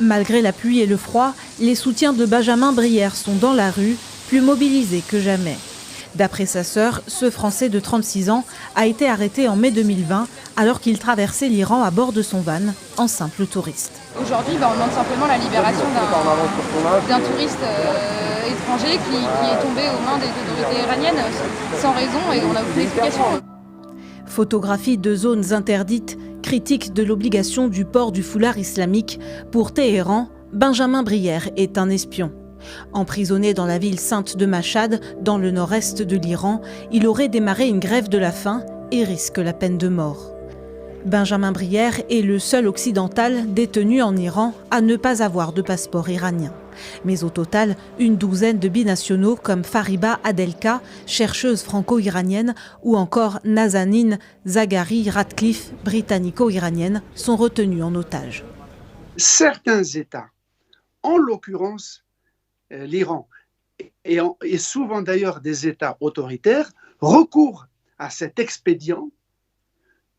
Malgré la pluie et le froid, les soutiens de Benjamin Brière sont dans la rue, plus mobilisés que jamais. D'après sa sœur, ce Français de 36 ans a été arrêté en mai 2020 alors qu'il traversait l'Iran à bord de son van en simple touriste. Aujourd'hui, on demande simplement la libération d'un touriste étranger qui est tombé aux mains des autorités iraniennes sans raison et on n'a aucune explication. Photographie de zones interdites, critique de l'obligation du port du foulard islamique. Pour Téhéran, Benjamin Brière est un espion. Emprisonné dans la ville sainte de Machhad, dans le nord-est de l'Iran, il aurait démarré une grève de la faim et risque la peine de mort. Benjamin Brière est le seul occidental détenu en Iran à ne pas avoir de passeport iranien. Mais au total, une douzaine de binationaux comme Fariba Adelka, chercheuse franco-iranienne, ou encore Nazanin Zaghari-Ratcliffe, britannico-iranienne, sont retenus en otage. Certains États, en l'occurrence l'Iran, et souvent d'ailleurs des États autoritaires, recourent à cet expédient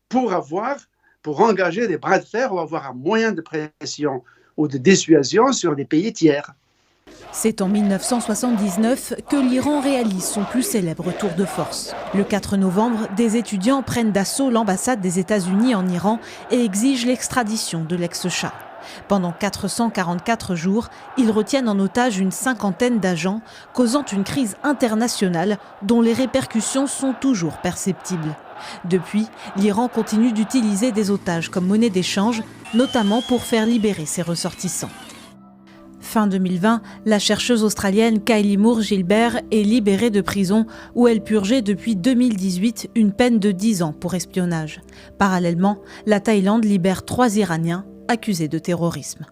pour engager des bras de fer ou avoir un moyen de pression ou de dissuasion sur des pays tiers. C'est en 1979 que l'Iran réalise son plus célèbre tour de force. Le 4 novembre, des étudiants prennent d'assaut l'ambassade des États-Unis en Iran et exigent l'extradition de l'ex-Shah. Pendant 444 jours, ils retiennent en otage une cinquantaine d'agents, causant une crise internationale dont les répercussions sont toujours perceptibles. Depuis, l'Iran continue d'utiliser des otages comme monnaie d'échange, notamment pour faire libérer ses ressortissants. Fin 2020, la chercheuse australienne Kylie Moore-Gilbert est libérée de prison où elle purgeait depuis 2018 une peine de 10 ans pour espionnage. Parallèlement, la Thaïlande libère 3 Iraniens accusés de terrorisme.